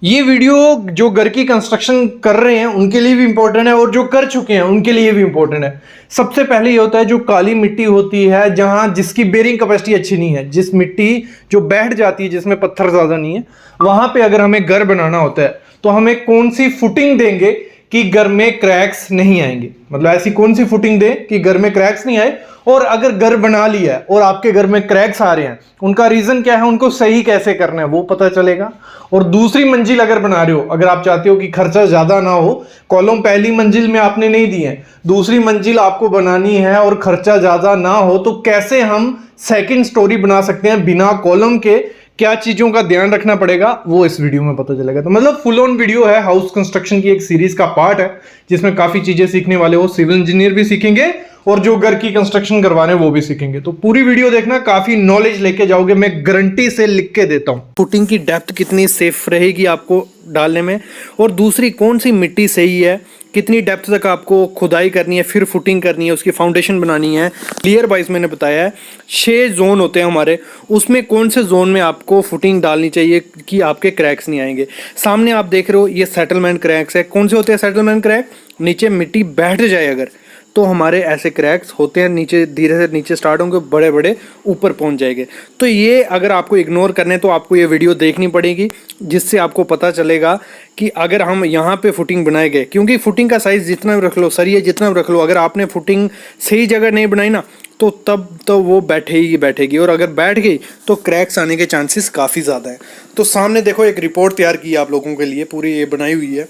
ये वीडियो जो घर की कंस्ट्रक्शन कर रहे हैं उनके लिए भी इंपॉर्टेंट है और जो कर चुके हैं उनके लिए भी इंपॉर्टेंट है। सबसे पहले ये होता है जो काली मिट्टी होती है, जहां जिसकी बेरिंग कैपेसिटी अच्छी नहीं है, जिस मिट्टी जो बैठ जाती है, जिसमें पत्थर ज्यादा नहीं है, वहां पे अगर हमें घर बनाना होता है तो हमें कौन सी फुटिंग देंगे कि घर में क्रैक्स नहीं आएंगे। मतलब ऐसी कौन सी फुटिंग दे कि घर में क्रैक्स नहीं आए। और अगर घर बना लिया है और आपके घर में क्रैक्स आ रहे हैं, उनका रीजन क्या है, उनको सही कैसे करना है वो पता चलेगा। और दूसरी मंजिल अगर बना रहे हो, अगर आप चाहते हो कि खर्चा ज्यादा ना हो, कॉलम पहली मंजिल में आपने नहीं दिए हैं, दूसरी मंजिल आपको बनानी है और खर्चा ज्यादा ना हो, तो कैसे हम सेकंड स्टोरी बना सकते हैं बिना कॉलम के, क्या चीजों का ध्यान रखना पड़ेगा, वो इस वीडियो में पता चलेगा। तो मतलब फुल ऑन वीडियो है, हाउस कंस्ट्रक्शन की एक सीरीज का पार्ट है जिसमें काफी चीजें सीखने वाले हो। सिविल इंजीनियर भी सीखेंगे और जो घर की कंस्ट्रक्शन करवाने वो भी सीखेंगे। तो पूरी वीडियो देखना, काफी नॉलेज लेके जाओगे, मैं गारंटी से लिख के देता हूं। फुटिंग की डेप्थ कितनी सेफ रहेगी आपको डालने में, और दूसरी कौन सी मिट्टी सही है, कितनी डेप्थ तक आपको खुदाई करनी है, फिर फुटिंग करनी है, उसकी फाउंडेशन बनानी है, क्लियर वाइज मैंने बताया है। 6 जोन होते हैं हमारे, उसमें कौन से जोन में आपको फुटिंग डालनी चाहिए कि आपके क्रैक्स नहीं आएंगे। सामने आप देख रहे हो ये सेटलमेंट क्रैक्स है। कौन से होते हैं सेटलमेंट क्रैक? नीचे मिट्टी बैठ जाए अगर, तो हमारे ऐसे क्रैक्स होते हैं, नीचे धीरे से नीचे स्टार्ट होंगे, बड़े बड़े ऊपर पहुंच जाएंगे। तो ये अगर आपको इग्नोर करने तो आपको ये वीडियो देखनी पड़ेगी, जिससे आपको पता चलेगा कि अगर हम यहाँ पे फुटिंग बनाए गए, क्योंकि फुटिंग का साइज जितना भी रख लो, सरिये जितना भी रख लो, अगर आपने फुटिंग सही जगह नहीं बनाई ना, तो तब तो वो बैठेगी, और अगर बैठ गई तो क्रैक्स आने के चांसेस काफ़ी ज़्यादा है। तो सामने देखो एक रिपोर्ट तैयार की है आप लोगों के लिए, पूरी ये बनाई हुई है।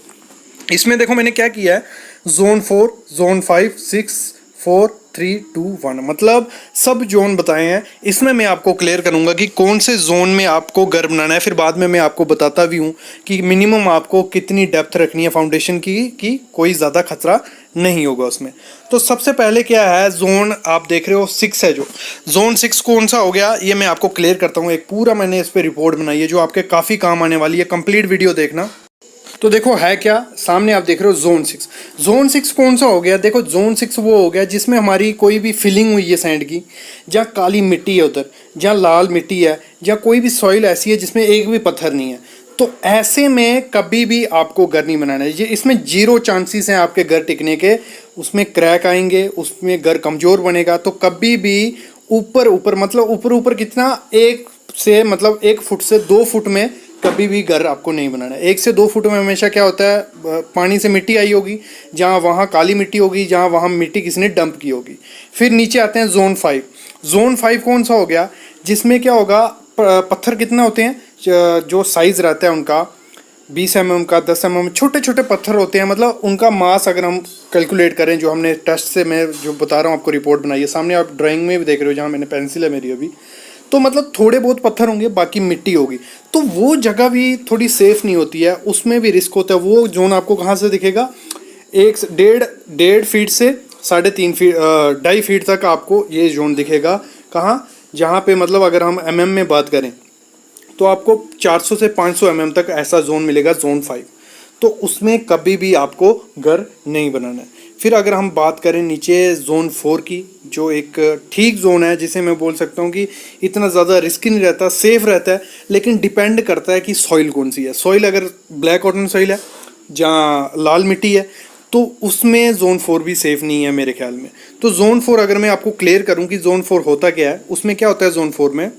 इसमें देखो मैंने क्या किया है, जोन 4, जोन 5, 6, 4, 3, 2, 1, मतलब सब जोन बताए हैं। इसमें मैं आपको क्लियर करूंगा कि कौन से जोन में आपको घर बनाना है, फिर बाद में मैं आपको बताता भी हूँ कि मिनिमम आपको कितनी डेप्थ रखनी है फाउंडेशन की कि कोई ज़्यादा खतरा नहीं होगा उसमें। तो सबसे पहले क्या है, जोन आप देख रहे हो 6 है। जो जोन 6 कौन सा हो गया ये मैं आपको क्लियर करता हूँ। एक पूरा मैंने इस पर रिपोर्ट बनाई है जो आपके काफ़ी काम आने वाली है, कंप्लीट वीडियो देखना। तो देखो है क्या, सामने आप देख रहे हो जोन 6। जोन 6 कौन सा हो गया? देखो जोन 6 वो हो गया जिसमें हमारी कोई भी फिलिंग हुई है सैंड की, जहाँ काली मिट्टी है उधर, जहाँ लाल मिट्टी है, जहाँ कोई भी सॉइल ऐसी है जिसमें एक भी पत्थर नहीं है। तो ऐसे में कभी भी आपको घर नहीं बनाना है। ये इसमें 0 चांसेस हैं आपके घर टिकने के, उसमें क्रैक आएंगे, उसमें घर कमज़ोर बनेगा। तो कभी भी ऊपर मतलब ऊपर कितना, 1 फुट से 2 फुट में कभी भी घर आपको नहीं बनाना है। 1 से 2 फुट में हमेशा क्या होता है, पानी से मिट्टी आई होगी, जहाँ वहाँ काली मिट्टी होगी, जहाँ वहाँ मिट्टी किसी ने डंप की होगी। फिर नीचे आते हैं जोन 5। जोन 5 कौन सा हो गया, जिसमें क्या होगा, पत्थर कितना होते हैं, जो साइज़ रहता है उनका 20 mm का, 10 mm, छोटे छोटे पत्थर होते हैं। मतलब उनका मास अगर हम कैलकुलेट करें, जो हमने टेस्ट से, मैं जो बता रहा हूँ आपको, रिपोर्ट बनाई है, सामने आप ड्राइंग में भी देख रहे हो जहाँ मैंने पेंसिल है मेरी अभी। तो मतलब थोड़े बहुत पत्थर होंगे, बाकी मिट्टी होगी। तो वो जगह भी थोड़ी सेफ नहीं होती है, उसमें भी रिस्क होता है। वो जोन आपको कहाँ से दिखेगा, 1.5 फीट से 3.5 फीट, 2.5 फीट तक आपको ये जोन दिखेगा। कहाँ? जहाँ पे मतलब अगर हम mm में बात करें तो आपको 400 से 500 mm तक ऐसा जोन मिलेगा, जोन 5। तो उसमें कभी भी आपको घर नहीं बनाना है। फिर अगर हम बात करें नीचे जोन 4 की, जो एक ठीक जोन है, जिसे मैं बोल सकता हूँ कि इतना ज़्यादा रिस्की नहीं रहता, सेफ रहता है, लेकिन डिपेंड करता है कि सॉइल कौन सी है। सॉइल अगर ब्लैक कॉटन सॉइल है, जहाँ लाल मिट्टी है, तो उसमें जोन 4 भी सेफ नहीं है मेरे ख्याल में। तो जोन 4 अगर मैं आपको क्लियर करूँ कि जोन 4 होता क्या है, उसमें क्या होता है जोन 4 में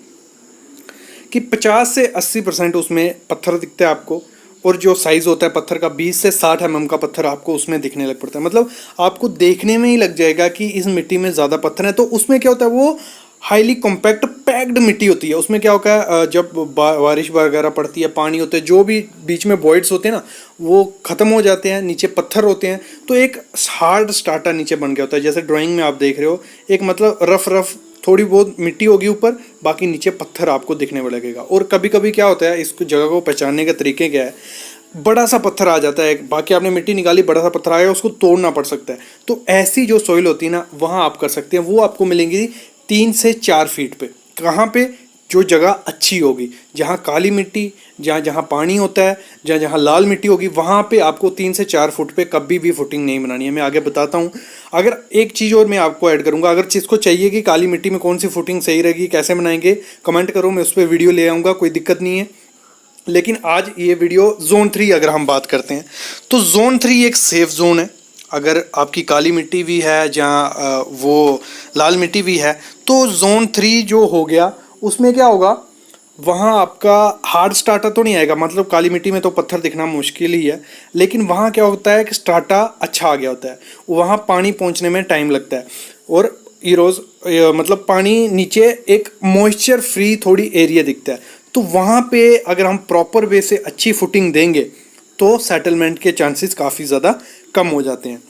कि 50 से 80% उसमें पत्थर दिखते हैं आपको, और जो साइज़ होता है पत्थर का 20 से 60 mm का पत्थर आपको उसमें दिखने लग पड़ता है। मतलब आपको देखने में ही लग जाएगा कि इस मिट्टी में ज़्यादा पत्थर है। तो उसमें क्या होता है, वो हाईली कॉम्पैक्ट पैक्ड मिट्टी होती है। उसमें क्या होता है, जब बारिश वगैरह पड़ती है, पानी होते हैं, जो भी बीच में वॉइड्स होते हैं ना, वो ख़त्म हो जाते हैं, नीचे पत्थर होते हैं। तो एक हार्ड स्टार्टर नीचे बन गया होता है, जैसे ड्राइंग में आप देख रहे हो, एक मतलब रफ थोड़ी बहुत मिट्टी होगी ऊपर, बाकी नीचे पत्थर आपको दिखने में लगेगा। और कभी कभी क्या होता है, इस जगह को पहचानने के तरीके क्या है, बड़ा सा पत्थर आ जाता है, बाकी आपने मिट्टी निकाली, बड़ा सा पत्थर आया, उसको तोड़ना पड़ सकता है। तो ऐसी जो सॉइल होती है ना, वहाँ आप कर सकते हैं। वो आपको मिलेंगी 3 से 4 फीट पे। कहाँ पे? जो जगह अच्छी होगी, जहाँ काली मिट्टी, जहाँ पानी होता है, जहाँ लाल मिट्टी होगी, वहाँ पे आपको 3 से 4 फुट पे कभी भी फुटिंग नहीं बनानी है। मैं आगे बताता हूँ। अगर एक चीज़ और मैं आपको ऐड करूँगा, अगर जिसको चाहिए कि काली मिट्टी में कौन सी फुटिंग सही रहेगी, कैसे बनाएंगे, कमेंट करो, मैं उस पर वीडियो ले आऊँगा, कोई दिक्कत नहीं है। लेकिन आज ये वीडियो जोन 3 अगर हम बात करते हैं तो जोन 3 एक सेफ जोन है। अगर आपकी काली मिट्टी भी है जहाँ वो लाल मिट्टी भी है तो जोन 3 जो हो गया उसमें क्या होगा, वहाँ आपका हार्ड स्टार्टा तो नहीं आएगा, मतलब काली मिट्टी में तो पत्थर दिखना मुश्किल ही है, लेकिन वहाँ क्या होता है कि स्टार्टा अच्छा आ गया होता है, वहाँ पानी पहुँचने में टाइम लगता है और रोज़ मतलब पानी नीचे एक मॉइस्चर फ्री थोड़ी एरिया दिखता है। तो वहाँ पे अगर हम प्रॉपर वे से अच्छी फुटिंग देंगे तो सेटलमेंट के चांसेस काफ़ी ज़्यादा कम हो जाते हैं।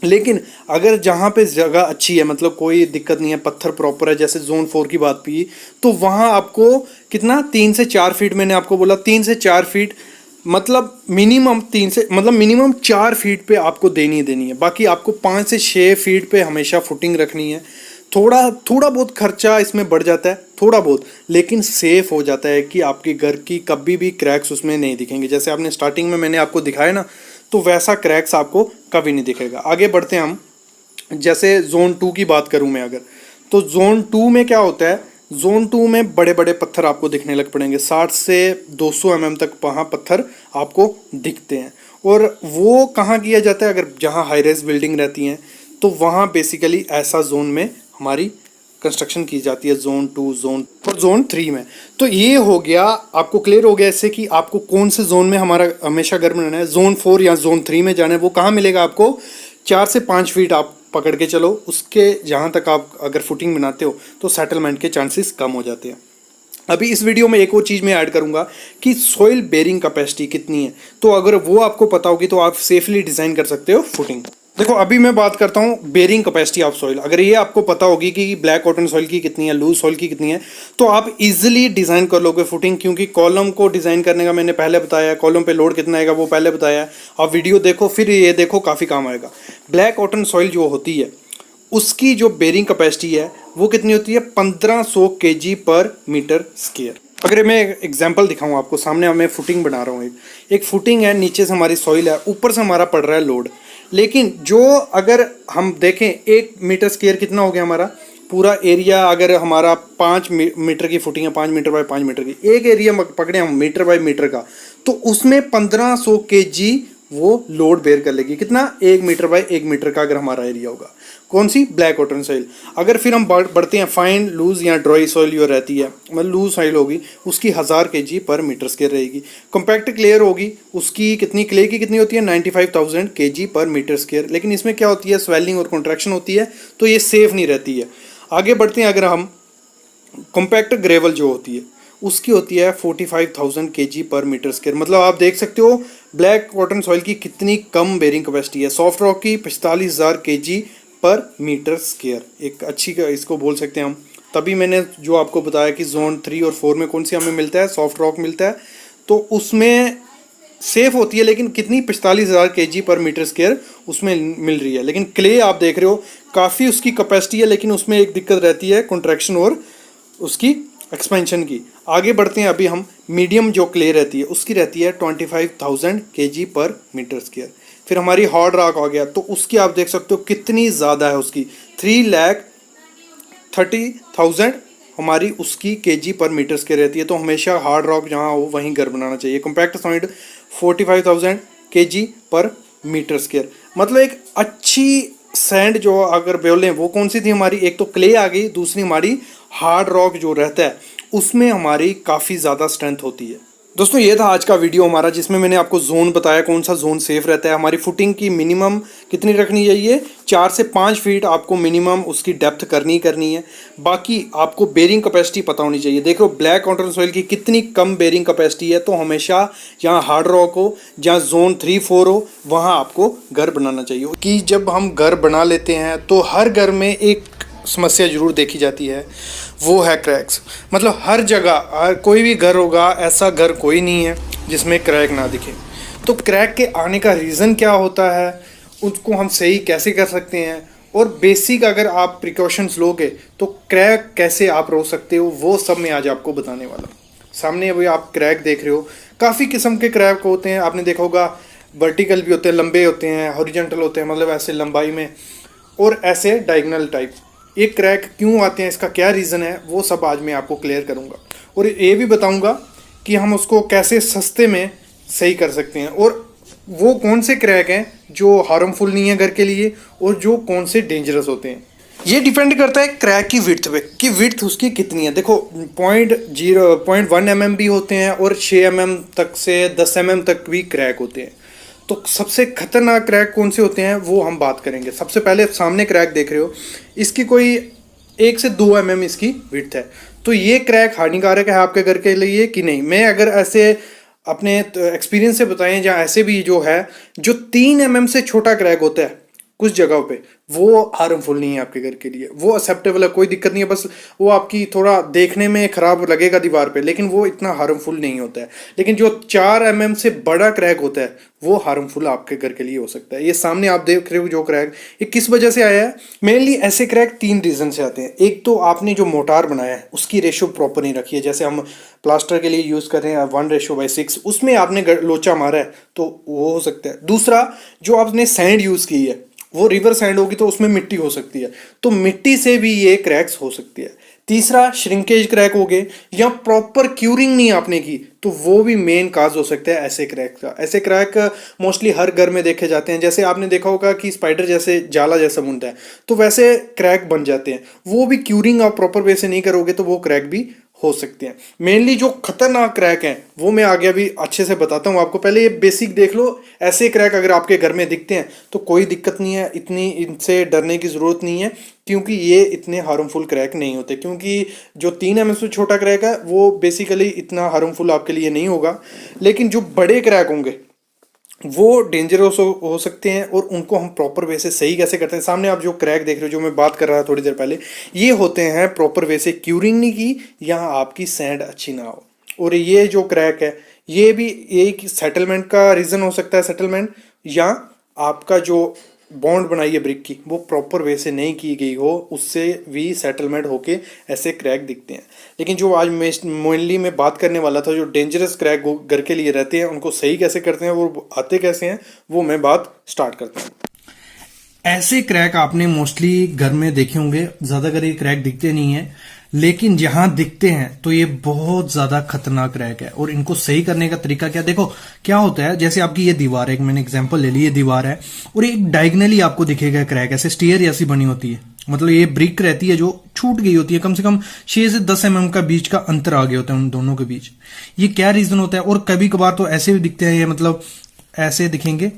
लेकिन अगर जहाँ पे जगह अच्छी है, मतलब कोई दिक्कत नहीं है, पत्थर प्रॉपर है, जैसे जोन 4 की बात की, तो वहाँ आपको कितना 3 से 4 फीट, मैंने आपको बोला 3 से 4 फीट, मतलब मिनिमम 4 फीट पे आपको देनी है। बाकी आपको 5 से 6 फीट पे हमेशा फुटिंग रखनी है। थोड़ा बहुत खर्चा इसमें बढ़ जाता है, थोड़ा बहुत, लेकिन सेफ हो जाता है कि आपके घर की कभी भी क्रैक्स उसमें नहीं दिखेंगे। जैसे आपने स्टार्टिंग में मैंने आपको दिखाया ना, तो वैसा क्रैक्स आपको कभी नहीं दिखेगा। आगे बढ़ते हैं हम। जैसे जोन 2 की बात करूं मैं अगर, तो जोन 2 में क्या होता है, जोन 2 में बड़े बड़े पत्थर आपको दिखने लग पड़ेंगे, 60 से 200 mm तक वहाँ पत्थर आपको दिखते हैं। और वो कहाँ किया जाता है, अगर जहाँ हाई राइज बिल्डिंग रहती हैं तो वहाँ बेसिकली ऐसा जोन में हमारी कंस्ट्रक्शन की जाती है, जोन 2, जोन और जोन 3 में। तो ये हो गया, आपको क्लियर हो गया इससे कि आपको कौन से जोन में हमारा हमेशा घर बनाना है। जोन 4 या जोन 3 में जाना है, वो कहाँ मिलेगा आपको, 4 से 5 फीट आप पकड़ के चलो, उसके जहाँ तक आप अगर फुटिंग बनाते हो तो सेटलमेंट के चांसेस कम हो जाते हैं। अभी इस वीडियो में एक और चीज़ मैं ऐड करूंगा कि सॉइल बेरिंग कैपेसिटी कितनी है, तो अगर वो आपको पता होगी तो आप सेफली डिज़ाइन कर सकते हो फुटिंग। देखो अभी मैं बात करता हूँ बेरिंग कैपेसिटी ऑफ सॉइल। अगर ये आपको पता होगी कि ब्लैक कॉटन सॉइल की कितनी है, लूज सॉइल की कितनी है, तो आप इजीली डिज़ाइन कर लोगे फुटिंग, क्योंकि कॉलम को डिज़ाइन करने का मैंने पहले बताया, कॉलम पे लोड कितना आएगा वो पहले बताया। आप वीडियो देखो फिर ये देखो, काफ़ी काम आएगा। ब्लैक कॉटन सॉइल जो होती है उसकी जो बेरिंग कैपेसिटी है वो कितनी होती है, 1500 kg पर मीटर स्क्वायर। अगर मैं एग्जांपल दिखाऊं आपको, सामने मैं फुटिंग बना रहा हूँ, एक फुटिंग है, नीचे से हमारी सॉइल है, ऊपर से हमारा पड़ रहा है लोड। लेकिन जो अगर हम देखें 1 मीटर स्क्वायर कितना हो गया हमारा पूरा एरिया, अगर हमारा 5 मीटर की फुटिंग है, 5 मीटर बाय 5 मीटर की, एक एरिया पकड़े हम मीटर बाय मीटर का, तो उसमें 1500 kg वो लोड बेयर कर लेगी। कितना, 1 मीटर बाय 1 मीटर का अगर हमारा एरिया होगा। कौन सी, ब्लैक कॉटन सॉइल। अगर फिर हम बढ़ते हैं फाइन लूज या ड्राई सॉइल जो रहती है, मतलब लूज सॉइल होगी, उसकी 1000 kg पर मीटर स्क्वायर रहेगी। कॉम्पैक्ट क्लेयर होगी, उसकी कितनी, क्ले की कितनी होती है, 95,000 kg पर मीटर स्क्वायर। लेकिन इसमें क्या होती है, स्वेलिंग और कॉन्ट्रैक्शन होती है, तो ये सेफ नहीं रहती है। आगे बढ़ते हैं, अगर हम कॉम्पैक्ट ग्रेवल जो होती है उसकी होती है 45,000 kg पर मीटर स्क्वायर। मतलब आप देख सकते हो ब्लैक कॉटन सॉइल की कितनी कम बेरिंग कैपेसिटी है। सॉफ्ट रॉक की 45,000 kg पर मीटर स्क्वायर, एक अच्छी इसको बोल सकते हैं हम। तभी मैंने जो आपको बताया कि जोन 3 और 4 में कौन सी हमें मिलता है, सॉफ्ट रॉक मिलता है, तो उसमें सेफ होती है। लेकिन कितनी, 45,000 kg पर मीटर स्क्वायर उसमें मिल रही है। लेकिन क्ले आप देख रहे हो काफ़ी उसकी कैपेसिटी है, लेकिन उसमें एक दिक्कत रहती है कॉन्ट्रैक्शन और उसकी एक्सपेंशन की। आगे बढ़ते हैं, अभी हम मीडियम जो क्ले रहती है उसकी रहती है 25,000 kg पर मीटर स्क्वायर। फिर हमारी हार्ड रॉक आ गया, तो उसकी आप देख सकते हो कितनी ज़्यादा है, उसकी 3,30,000 हमारी उसकी kg पर मीटर स्क्वायर रहती है। तो हमेशा हार्ड रॉक जहाँ हो वहीं घर बनाना चाहिए। कॉम्पैक्ट सॉइल 45,000 kg पर मीटर स्क्वायर। मतलब एक अच्छी सैंड जो अगर बोलें वो कौन सी थी हमारी, एक तो क्ले आ गई, दूसरी हमारी हार्ड रॉक जो रहता है उसमें हमारी काफ़ी ज़्यादा स्ट्रेंथ होती है। दोस्तों ये था आज का वीडियो हमारा, जिसमें मैंने आपको जोन बताया कौन सा जोन सेफ रहता है। हमारी फुटिंग की मिनिमम कितनी रखनी चाहिए, 4 से 5 फीट आपको मिनिमम उसकी डेप्थ करनी है। बाकी आपको बेरिंग कैपेसिटी पता होनी चाहिए। देखो ब्लैक कॉटन सॉइल की कितनी कम बेरिंग कैपेसिटी है, तो हमेशा जहाँ हार्ड रॉक हो, जहाँ जोन 3-4 हो, वहाँ आपको घर बनाना चाहिए। कि जब हम घर बना लेते हैं तो हर घर में एक समस्या जरूर देखी जाती है, वो है क्रैक्स। मतलब हर जगह कोई भी घर होगा, ऐसा घर कोई नहीं है जिसमें क्रैक ना दिखे। तो क्रैक के आने का रीज़न क्या होता है, उसको हम सही कैसे कर सकते हैं, और बेसिक अगर आप प्रिकॉशंस लोगे तो क्रैक कैसे आप रोक सकते हो, वो सब मैं आज आपको बताने वाला हूँ। सामने अभी आप क्रैक देख रहे हो, काफ़ी किस्म के क्रैक होते हैं। आपने देखा होगा वर्टिकल भी होते हैं, लंबे होते हैं, हॉरिजॉन्टल होते हैं, मतलब ऐसे लंबाई में, और ऐसे डायगोनल टाइप। ये क्रैक क्यों आते हैं, इसका क्या रीज़न है, वो सब आज मैं आपको क्लियर करूंगा। और ये भी बताऊंगा कि हम उसको कैसे सस्ते में सही कर सकते हैं, और वो कौन से क्रैक हैं जो हार्मफुल नहीं है घर के लिए और जो कौन से डेंजरस होते हैं। ये डिपेंड करता है क्रैक की विड्थ पे कि विड्थ उसकी कितनी है। देखो 0.1 mm भी होते हैं और 6 mm तक से 10 mm तक भी क्रैक होते हैं। तो सबसे खतरनाक क्रैक कौन से होते हैं वो हम बात करेंगे। सबसे पहले सामने क्रैक देख रहे हो, इसकी कोई 1 से 2 mm इसकी विड्थ है, तो ये क्रैक हानिकारक है आपके घर के लिए कि नहीं। मैं अगर ऐसे अपने एक्सपीरियंस से बताएं, जहाँ ऐसे भी जो है जो 3 mm से छोटा क्रैक होता है कुछ जगहों पे, वो हार्मफुल नहीं है आपके घर के लिए, वो एक्सेप्टेबल है, कोई दिक्कत नहीं है। बस वो आपकी थोड़ा देखने में खराब लगेगा दीवार पे, लेकिन वो इतना हार्मफुल नहीं होता है। लेकिन जो 4 mm से बड़ा क्रैक होता है वो हार्मफुल आपके घर के लिए हो सकता है। ये सामने आप देख रहे हो जो क्रैक, ये किस वजह से आया है? मेनली ऐसे क्रैक 3 रीजन से आते हैं। एक तो आपने जो मोटार बनाया है उसकी रेशो प्रॉपर नहीं रखी है, जैसे हम प्लास्टर के लिए यूज कर रहे हैं 1:6, उसमें आपने लोचा मारा है तो वो हो सकता है। दूसरा, जो आपने सैंड यूज की है वो रिवर सैंड होगी तो उसमें मिट्टी हो सकती है, तो मिट्टी से भी ये क्रैक्स हो सकती है। तीसरा, श्रिंकेज क्रैक हो गए या प्रॉपर क्यूरिंग नहीं आपने की, तो वो भी मेन काज हो सकता है ऐसे क्रैक का। ऐसे क्रैक मोस्टली हर घर में देखे जाते हैं। जैसे आपने देखा होगा कि स्पाइडर जैसे जाला जैसा बुनता है तो वैसे क्रैक बन जाते हैं, वो भी क्यूरिंग आप प्रॉपर वे से नहीं करोगे तो वो क्रैक भी हो सकते हैं। मेनली जो खतरनाक क्रैक हैं वो मैं आगे अभी अच्छे से बताता हूँ आपको। पहले ये बेसिक देख लो, ऐसे क्रैक अगर आपके घर में दिखते हैं तो कोई दिक्कत नहीं है, इतनी इनसे डरने की ज़रूरत नहीं है, क्योंकि ये इतने हार्मफुल क्रैक नहीं होते। क्योंकि जो 3 mm से छोटा क्रैक है वो बेसिकली इतना हार्मफुल आपके लिए नहीं होगा, लेकिन जो बड़े क्रैक होंगे वो डेंजरस हो सकते हैं, और उनको हम प्रॉपर वे से सही कैसे करते हैं। सामने आप जो क्रैक देख रहे हो, जो मैं बात कर रहा था थोड़ी देर पहले, ये होते हैं प्रॉपर वे से क्यूरिंग नहीं की या आपकी सैंड अच्छी ना हो। और ये जो क्रैक है ये भी एक सेटलमेंट का रीज़न हो सकता है, सेटलमेंट, या आपका जो बॉन्ड बनाई है ब्रिक की वो प्रॉपर वे से नहीं की गई हो, उससे भी सेटलमेंट होके ऐसे क्रैक दिखते हैं। लेकिन जो आज मेनली मैं बात करने वाला था, जो डेंजरस क्रैक घर के लिए रहते हैं उनको सही कैसे करते हैं, वो आते कैसे हैं, वो मैं बात स्टार्ट करता हूँ। ऐसे क्रैक आपने मोस्टली घर में देखे होंगे, ज्यादातर ये क्रैक दिखते नहीं है, लेकिन जहां दिखते हैं तो ये बहुत ज्यादा खतरनाक क्रैक है। और इनको सही करने का तरीका क्या, देखो क्या होता है, जैसे आपकी ये दीवार है, मैंने एग्जांपल ले ली, ये दीवार है और एक डायगनली आपको दिखेगा क्रैक, ऐसे स्टेयर ऐसी बनी होती है, मतलब ये ब्रिक रहती है जो छूट गई होती है, कम से कम 6 से 10 mm का बीच का अंतर आ गया होता है उन दोनों के बीच। ये क्या रीजन होता है? और कभी कभार तो ऐसे भी दिखते हैं, ये मतलब ऐसे दिखेंगे,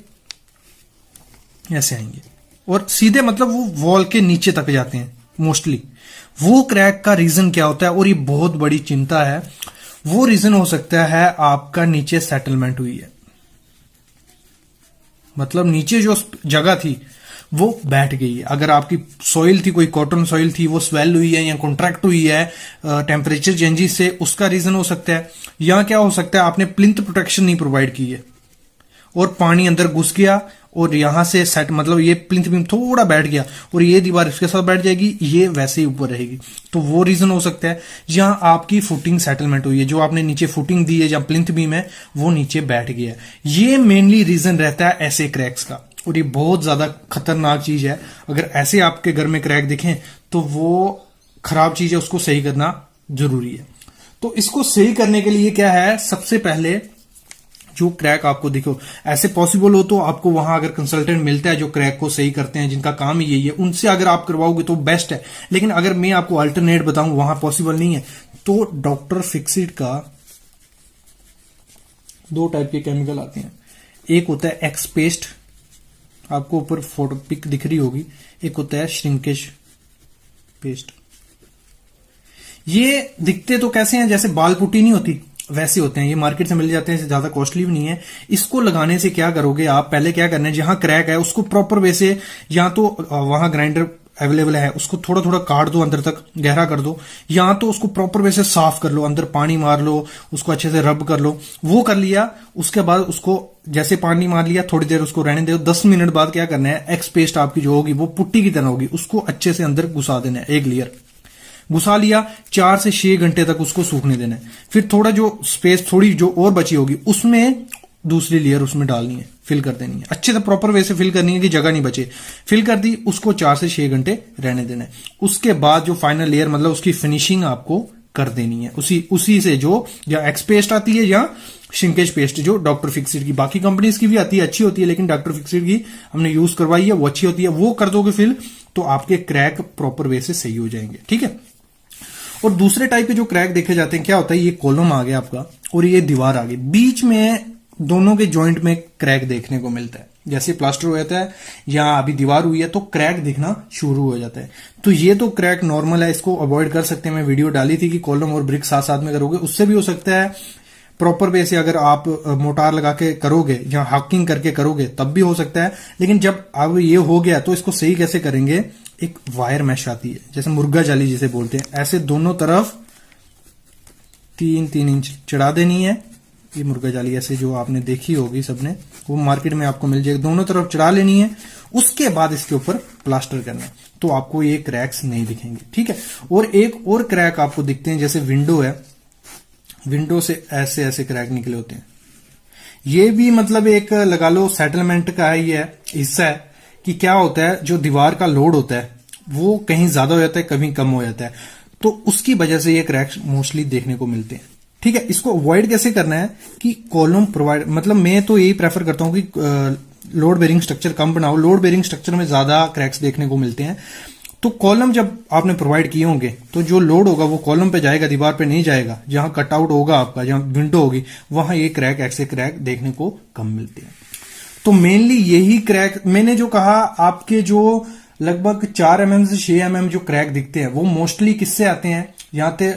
ऐसे आएंगे और सीधे मतलब वो वॉल के नीचे तक जाते हैं मोस्टली। वो क्रैक का रीजन क्या होता है, और ये बहुत बड़ी चिंता है, वो रीजन हो सकता है आपका नीचे सेटलमेंट हुई है, मतलब नीचे जो जगह थी वो बैठ गई है। अगर आपकी सॉइल थी, कोई कॉटन सॉइल थी, वो स्वेल हुई है या कॉन्ट्रैक्ट हुई है टेम्परेचर चेंजेस से, उसका रीजन हो सकता है। या क्या हो सकता है, आपने प्लिंथ प्रोटेक्शन नहीं प्रोवाइड की है और पानी अंदर घुस गया और यहां से सेट, मतलब ये प्लिंथ बीम थोड़ा बैठ गया और ये दीवार इसके साथ बैठ जाएगी, ये वैसे ही ऊपर रहेगी, तो वो रीजन हो सकता है। जहां आपकी फुटिंग सेटलमेंट हुई है, जो आपने नीचे फुटिंग दी है, जहां प्लिंथ बीम है वो नीचे बैठ गया है, ये मेनली रीजन रहता है ऐसे क्रैक्स का। और ये बहुत ज्यादा खतरनाक चीज है, अगर ऐसे आपके घर में क्रैक दिखें तो वो खराब चीज है, उसको सही करना जरूरी है। तो इसको सही करने के लिए क्या है, सबसे पहले जो क्रैक आपको दिखो, ऐसे पॉसिबल हो तो आपको वहां अगर कंसल्टेंट मिलता है जो क्रैक को सही करते हैं, जिनका काम ही यही है, उनसे अगर आप करवाओगे तो बेस्ट है। लेकिन अगर मैं आपको अल्टरनेट बताऊं वहां पॉसिबल नहीं है, तो डॉक्टर फिक्सिट का 2 टाइप के केमिकल आते हैं। एक होता है एक्स पेस्ट, आपको ऊपर फोटो पिक दिख रही होगी, एक होता है श्रिंकेज पेस्ट। ये दिखते तो कैसे हैं, जैसे बाल पुट्टी नहीं होती वैसे होते हैं, ये मार्केट से मिल जाते हैं, ज्यादा कॉस्टली भी नहीं है। इसको लगाने से क्या करोगे आप, पहले क्या करना है, जहां क्रैक है उसको प्रॉपर वे से, या तो वहां ग्राइंडर अवेलेबल है उसको थोड़ा थोड़ा काट दो, अंदर तक गहरा कर दो, या तो उसको प्रॉपर वे से साफ कर लो, अंदर पानी मार लो, उसको अच्छे से रब कर लो। वो कर लिया, उसके बाद उसको जैसे पानी मार लिया, थोड़ी देर उसको रहने दो, 10 मिनट बाद क्या करना है, एक्स पेस्ट आपकी जो होगी वो पुट्टी की तरह होगी, उसको अच्छे से अंदर घुसा देना है, एक लेयर घुसा लिया, 4 से 6 घंटे तक उसको सूखने देना है। फिर थोड़ा जो स्पेस थोड़ी जो और बची होगी उसमें दूसरी लेयर उसमें डालनी है, फिल कर देनी है, अच्छे से प्रॉपर वे से फिल करनी है कि जगह नहीं बचे। फिल कर दी, उसको 4 से 6 घंटे रहने देना है। उसके बाद जो फाइनल लेयर, मतलब उसकी फिनिशिंग आपको कर देनी है उसी से, जो या एक्स पेस्ट आती है या श्रिंकेज पेस्ट जो डॉक्टर फिक्सिट की, बाकी कंपनीज की भी आती है, अच्छी होती है, लेकिन डॉक्टर फिक्सिट की हमने यूज करवाई है, वो अच्छी होती है। वो कर दोगे फिल तो आपके क्रैक प्रॉपर वे से सही हो जाएंगे, ठीक है। और दूसरे टाइप के जो क्रैक देखे जाते हैं, क्या होता है, ये कॉलम आ गया आपका और ये दीवार आ गई, बीच में दोनों के जॉइंट में क्रैक देखने को मिलता है। जैसे प्लास्टर हो जाता है या अभी दीवार हुई है तो क्रैक दिखना शुरू हो जाता है। तो ये तो क्रैक नॉर्मल है, इसको अवॉइड कर सकते हैं। मैं वीडियो डाली थी कि कॉलम और ब्रिक साथ साथ में करोगे, उससे भी हो सकता है। प्रॉपर वे से अगर आप मोटार लगा के करोगे या हाकिंग करके करोगे तब भी हो सकता है। लेकिन जब अब ये हो गया तो इसको सही कैसे करेंगे, एक वायर मैश आती है, जैसे मुर्गा जाली जिसे बोलते हैं, ऐसे दोनों तरफ 3-3 इंच चढ़ा देनी है। ये मुर्गा जाली ऐसे जो आपने देखी होगी सबने, वो मार्केट में आपको मिल जाएगी, दोनों तरफ चढ़ा लेनी है। उसके बाद इसके ऊपर प्लास्टर करना है, तो आपको ये क्रैक्स नहीं दिखेंगे, ठीक है। और एक और क्रैक आपको दिखते हैं, जैसे विंडो है, विंडो से ऐसे ऐसे क्रैक निकले होते हैं। ये भी मतलब एक लगा लो सेटलमेंट का ही है हिस्सा है कि क्या होता है, जो दीवार का लोड होता है वो कहीं ज्यादा हो जाता है, कभी कम हो जाता है, तो उसकी वजह से ये क्रैक्स मोस्टली देखने को मिलते हैं, ठीक है। इसको अवॉइड कैसे करना है कि कॉलम प्रोवाइड, मतलब मैं तो यही प्रेफर करता हूं कि लोड बेरिंग स्ट्रक्चर कम बनाओ। लोड बेरिंग स्ट्रक्चर में ज्यादा क्रैक्स देखने को मिलते हैं। तो कॉलम जब आपने प्रोवाइड किए होंगे तो जो लोड होगा वो कॉलम पे जाएगा, दीवार पे नहीं जाएगा। जहां कटआउट होगा आपका, जहां विंडो होगी, वहां ये क्रैक, ऐसे क्रैक देखने को कम मिलते हैं। तो मेनली यही क्रैक मैंने जो कहा, आपके जो लगभग 4 mm से 6 mm जो क्रैक दिखते हैं वो मोस्टली किससे आते हैं, यहाँ पे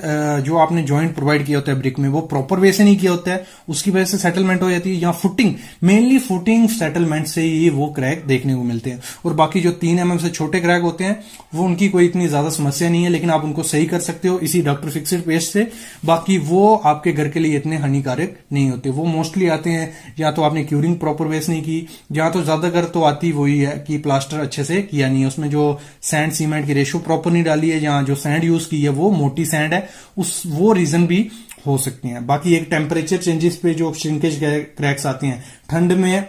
जो आपने जॉइंट प्रोवाइड किया होता है ब्रिक में, वो प्रॉपर वे से नहीं किया होता है, उसकी वजह से सेटलमेंट हो जाती है। या फुटिंग, मेनली फुटिंग सेटलमेंट से ही वो क्रैक देखने को मिलते हैं। और बाकी जो 3 mm से छोटे क्रैक होते हैं वो उनकी कोई इतनी ज्यादा समस्या नहीं है, लेकिन आप उनको सही कर सकते हो इसी डॉक्टर फिक्सिट पेस्ट से। बाकी वो आपके घर के लिए इतने हानिकारक नहीं होते। वो मोस्टली आते हैं या तो आपने क्यूरिंग प्रॉपर वे से नहीं की, या तो ज्यादातर तो आती वही है कि प्लास्टर अच्छे से किया नहीं है, उसमें जो सैंड सीमेंट की रेशो प्रॉपर नहीं डाली है, या जो सैंड यूज की है वो मोटी सैंड है, वो रीजन भी हो सकती हैं। बाकी एक टेम्परेचर चेंजेस पे जो श्रिंकेज क्रैक्स आते हैं, ठंड में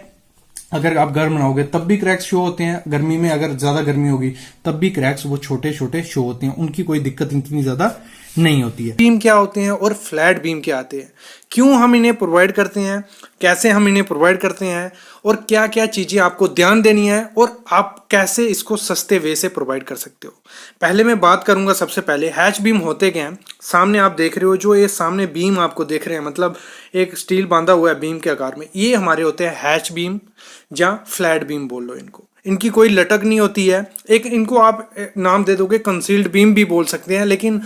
अगर आप गर्म बनाओगे तब भी क्रैक्स शो होते हैं, गर्मी में अगर ज्यादा गर्मी होगी तब भी क्रैक्स वो छोटे छोटे शो होते हैं, उनकी कोई दिक्कत इतनी ज्यादा नहीं होती है। बीम क्या होते हैं और फ्लैट बीम क्या आते हैं, क्यों हम इन्हें प्रोवाइड करते हैं, कैसे हम इन्हें प्रोवाइड करते हैं, और क्या क्या चीजें आपको ध्यान देनी है, और आप कैसे इसको सस्ते वे से प्रोवाइड कर सकते हो। पहले मैं बात करूंगा, सबसे पहले हैच बीम होते क्या हैं। सामने आप देख रहे हो, जो ये सामने बीम आपको देख रहे हैं, मतलब एक स्टील बांधा हुआ है बीम के आकार में, ये हमारे होते हैं हैच बीम या फ्लैट बीम बोल लो इनको। इनकी कोई लटक नहीं होती है। एक इनको आप नाम दे दोगे कंसील्ड बीम भी बोल सकते हैं, लेकिन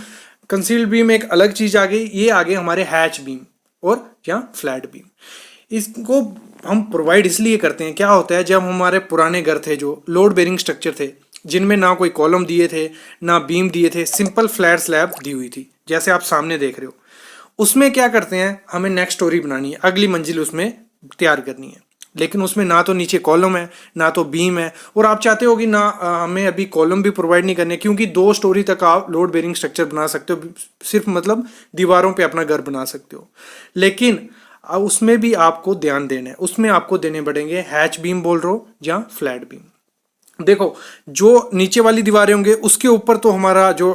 कंसील्ड बीम एक अलग चीज आ गई, ये आगे हमारे हैच बीम और या फ्लैट बीम। इसको हम प्रोवाइड इसलिए करते हैं, क्या होता है, जब हमारे पुराने घर थे जो लोड बेरिंग स्ट्रक्चर थे, जिनमें ना कोई कॉलम दिए थे ना बीम दिए थे, सिंपल फ्लैट स्लैब दी हुई थी, जैसे आप सामने देख रहे हो, उसमें क्या करते हैं, हमें नेक्स्ट स्टोरी बनानी है, अगली मंजिल उसमें तैयार करनी है, लेकिन उसमें ना तो नीचे कॉलम है ना तो बीम है, और आप चाहते हो कि ना हमें अभी कॉलम भी प्रोवाइड नहीं करने, क्योंकि 2 स्टोरी तक आप लोड बेरिंग स्ट्रक्चर बना सकते हो, सिर्फ मतलब दीवारों पे अपना घर बना सकते हो। लेकिन उसमें भी आपको ध्यान देना है, उसमें आपको देने पड़ेंगे हैच बीम बोल रहे हो या फ्लैट बीम। देखो, जो नीचे वाली दीवारें होंगे उसके ऊपर तो हमारा जो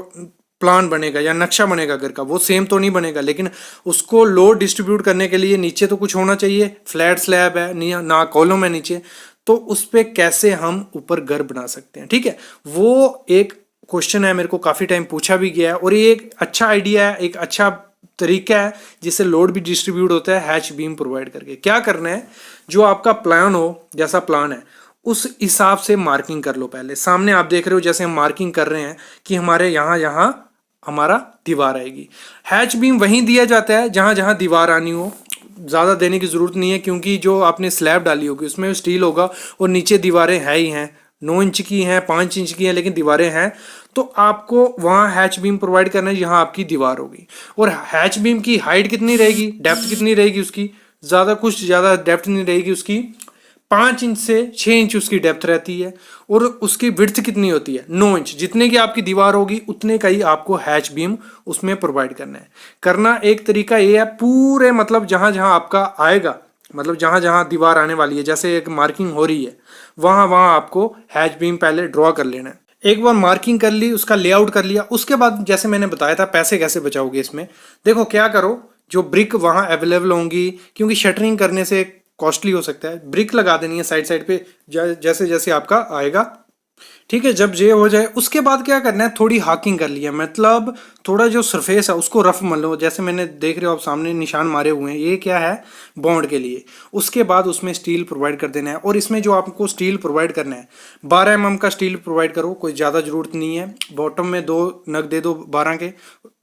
प्लान बनेगा या नक्शा बनेगा घर का, वो सेम तो नहीं बनेगा, लेकिन उसको लोड डिस्ट्रीब्यूट करने के लिए नीचे तो कुछ होना चाहिए। फ्लैट स्लैब है ना कॉलम है नीचे, तो उस पर कैसे हम ऊपर घर बना सकते हैं, ठीक है। वो एक क्वेश्चन है, मेरे को काफी टाइम पूछा भी गया है, और ये एक अच्छा आइडिया है, एक अच्छा तरीका है जिससे लोड भी डिस्ट्रीब्यूट होता है हैच बीम प्रोवाइड करके। क्या करना है, जो आपका प्लान हो, जैसा प्लान है उस हिसाब से मार्किंग कर लो। पहले सामने आप देख रहे हो, जैसे हम मार्किंग कर रहे हैं कि हमारे यहाँ हमारा दीवार आएगी। हैच बीम वहीं दिया जाता है जहां जहां दीवार आनी हो, ज्यादा देने की जरूरत नहीं है, क्योंकि जो आपने स्लैब डाली होगी उसमें स्टील होगा और नीचे दीवारें है ही हैं, 9 इंच की हैं, 5 इंच की हैं, लेकिन दीवारें हैं, तो आपको वहां हैच बीम प्रोवाइड करना है जहां आपकी दीवार होगी। और हैच बीम की हाइट कितनी रहेगी, डेप्थ कितनी रहेगी उसकी, ज्यादा डेप्थ नहीं रहेगी उसकी, 5 इंच से 6 इंच उसकी डेप्थ रहती है। और उसकी विड्थ कितनी होती है, 9 इंच। जितने की आपकी दीवार होगी उतने का ही आपको हैच बीम उसमें प्रोवाइड करना है। करना एक तरीका ये है, पूरे मतलब जहां जहां आपका आएगा, मतलब जहां जहां दीवार आने वाली है, जैसे एक मार्किंग हो रही है, वहां आपको हैच बीम पहले ड्रॉ कर लेना है। एक बार मार्किंग कर ली, उसका लेआउट कर लिया, उसके बाद जैसे मैंने बताया था पैसे कैसे बचाओगे इसमें, देखो क्या करो, जो ब्रिक वहां अवेलेबल होंगी, क्योंकि शटरिंग करने से कॉस्टली हो सकता है, ब्रिक लगा देनी है साइड साइड पे जैसे जैसे आपका आएगा, ठीक है। जब ये हो जाए उसके बाद क्या करना है, थोड़ी हाकिंग कर लिया, मतलब थोड़ा जो सरफेस है उसको रफ मल लो, जैसे मैंने देख रहे हो आप सामने निशान मारे हुए हैं, ये क्या है, बॉन्ड के लिए। उसके बाद उसमें स्टील प्रोवाइड कर देना है, और इसमें जो आपको स्टील प्रोवाइड करना है 12 mm का स्टील प्रोवाइड करो, कोई ज़्यादा जरूरत नहीं है। बॉटम में 2 नग दे दो 12 के,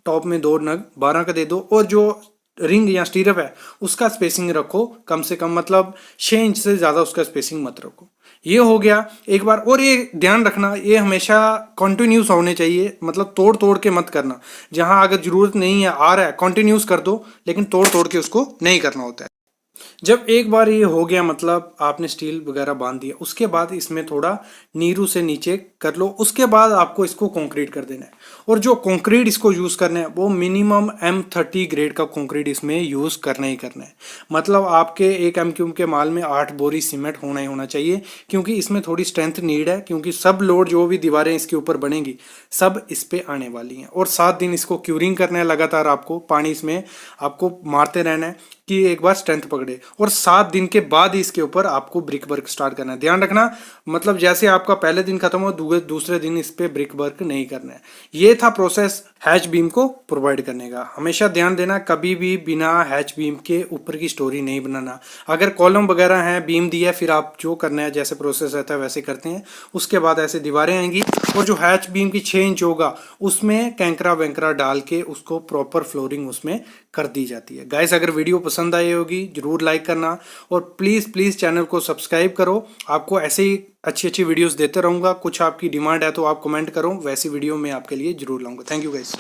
टॉप में 2 नग 12 का दे दो, और जो रिंग या स्टीरअप है उसका स्पेसिंग रखो कम से कम, मतलब 6 इंच से ज़्यादा उसका स्पेसिंग मत रखो। ये हो गया एक बार। और ये ध्यान रखना, ये हमेशा कॉन्टिन्यूस होने चाहिए, मतलब तोड़ तोड़ के मत करना। जहां अगर जरूरत नहीं है, आ रहा है, कॉन्टिन्यूस कर दो, लेकिन तोड़ तोड़ के उसको नहीं करना होता है। जब एक बार ये हो गया, मतलब आपने स्टील वगैरह बांध दिया, उसके बाद इसमें थोड़ा नीरू से नीचे कर लो, उसके बाद आपको इसको कंक्रीट कर देना है। और जो कंक्रीट इसको यूज़ करना है वो मिनिमम M30 ग्रेड का कंक्रीट इसमें यूज़ करना ही करना है। मतलब आपके 1 MQ के माल में 8 बोरी सीमेंट होना ही होना चाहिए, क्योंकि इसमें थोड़ी स्ट्रेंथ नीड है, क्योंकि सब लोड जो भी दीवारें इसके ऊपर बनेंगी सब इस पे आने वाली हैं। और 7 दिन इसको क्यूरिंग करना है लगातार, आपको पानी इसमें आपको मारते रहना है कि एक बार स्ट्रेंथ पकड़े, और 7 दिन के बाद ही इसके ऊपर आपको ब्रिक वर्क स्टार्ट करना है। ध्यान रखना, मतलब जैसे आपका पहले दिन खत्म हो दूसरे दिन इस पे ब्रिक वर्क नहीं करना है। ये था प्रोसेस हैच बीम को प्रोवाइड करने का। हमेशा ध्यान देना, कभी भी बिना हैच बीम के ऊपर की स्टोरी नहीं बनाना। अगर कॉलम वगैरह है, बीम दिया, फिर आप जो करना है जैसे प्रोसेस रहता है वैसे करते हैं, उसके बाद ऐसे दीवारें आएंगी, और जो हैच बीम की 6 इंच होगा उसमें कैंकरा वैंकरा डाल के उसको प्रॉपर फ्लोरिंग उसमें कर दी जाती है। गाइस, अगर वीडियो पसंद आई होगी जरूर लाइक करना, और प्लीज़ चैनल को सब्सक्राइब करो। आपको ऐसे ही अच्छी वीडियोस देते रहूँगा। कुछ आपकी डिमांड है तो आप कमेंट करो, वैसी वीडियो मैं आपके लिए जरूर लाऊंगा। Thank you guys.